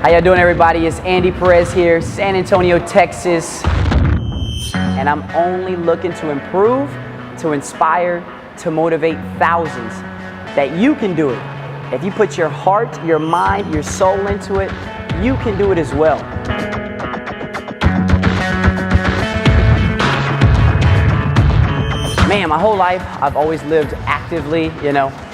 How y'all doing, everybody? It's Andy Perez here, San Antonio, Texas. And I'm only looking to improve, to inspire, to motivate thousands that you can do it. If you put your heart, your mind, your soul into it, you can do it as well. Man, my whole life, I've always lived actively,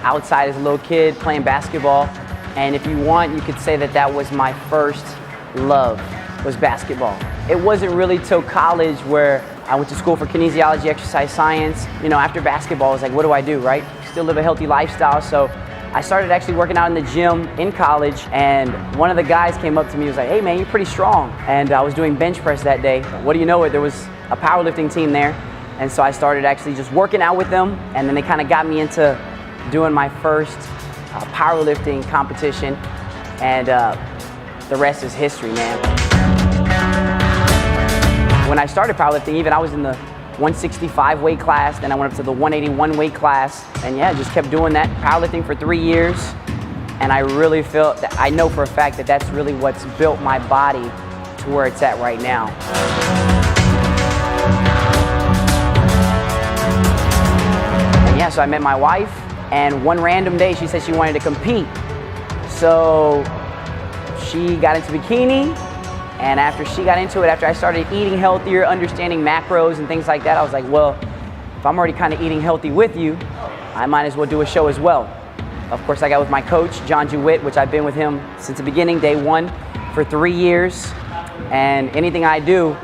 outside as a little kid, playing basketball. And if you want, you could say that that was my first love, was basketball. It wasn't really till college where I went to school for kinesiology, exercise science. After basketball, I was like, what do I do, right? Still live a healthy lifestyle. So I started actually working out in the gym in college, and one of the guys came up to me and was like, hey man, you're pretty strong. And I was doing bench press that day. What do you know it? There was a powerlifting team there. And so I started actually just working out with them, and then they kind of got me into doing my first powerlifting competition, and the rest is history, man. When I started powerlifting, even I was in the 165 weight class, then I went up to the 181 weight class, and yeah, just kept doing that powerlifting for 3 years. And I really feel that, I know for a fact that that's really what's built my body to where it's at right now. And yeah, so I met my wife, and one random day she said she wanted to compete. So she got into bikini, and after she got into it, after I started eating healthier, understanding macros and things like that, I was like, well, if I'm already kind of eating healthy with you, I might as well do a show as well. Of course, I got with my coach, John Jewett, which I've been with him since the beginning, day one, for 3 years. And anything I do,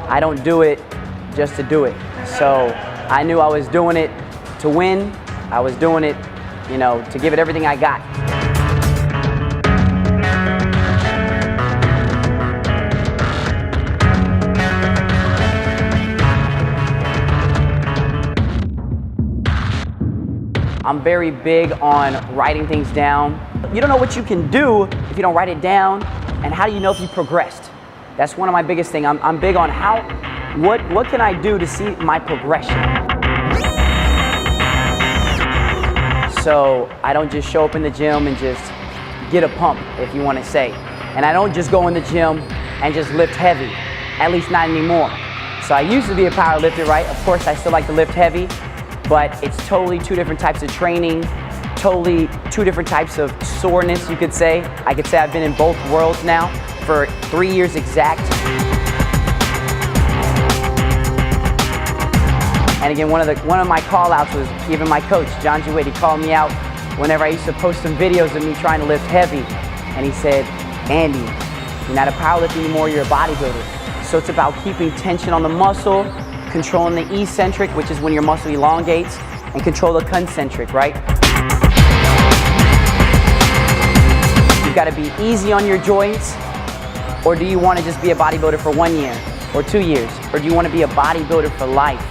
I don't do it just to do it. So I knew I was doing it to win. I was doing it, to give it everything I got. I'm very big on writing things down. You don't know what you can do if you don't write it down, and how do you know if you progressed? That's one of my biggest things. I'm big on what can I do to see my progression? So I don't just show up in the gym and just get a pump, if you want to say. And I don't just go in the gym and just lift heavy, at least not anymore. So I used to be a power lifter, right? Of course, I still like to lift heavy, but it's totally two different types of training, totally two different types of soreness, you could say. I could say I've been in both worlds now for 3 years exact. And again, one of my call-outs was even my coach, John Jewett. He called me out whenever I used to post some videos of me trying to lift heavy. And he said, Andy, you're not a powerlifter anymore, you're a bodybuilder. So it's about keeping tension on the muscle, controlling the eccentric, which is when your muscle elongates, and control the concentric, right? You've got to be easy on your joints, or do you want to just be a bodybuilder for 1 year or 2 years? Or do you want to be a bodybuilder for life?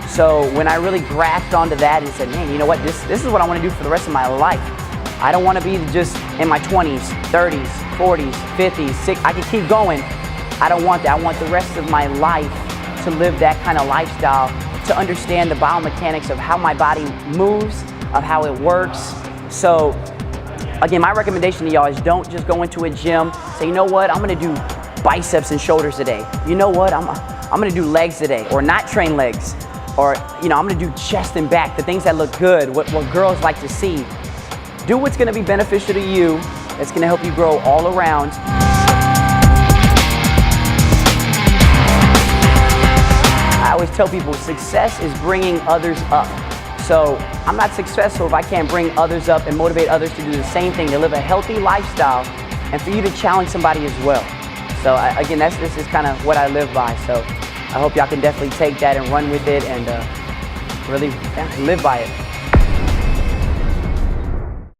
So when I really grasped onto that and said, man, you know what, this is what I want to do for the rest of my life. I don't want to be just in my 20s, 30s, 40s, 50s, 60s. I can keep going. I don't want that. I want the rest of my life to live that kind of lifestyle, to understand the biomechanics of how my body moves, of how it works. So again, my recommendation to y'all is don't just go into a gym, say, you know what, I'm going to do biceps and shoulders today. You know what, I'm going to do legs today, or not train legs. Or, I'm gonna do chest and back, the things that look good, what girls like to see. Do what's gonna be beneficial to you, that's gonna help you grow all around. I always tell people success is bringing others up. So I'm not successful if I can't bring others up and motivate others to do the same thing, to live a healthy lifestyle, and for you to challenge somebody as well. So again, this is kind of what I live by. So I hope y'all can definitely take that and run with it and really live by it.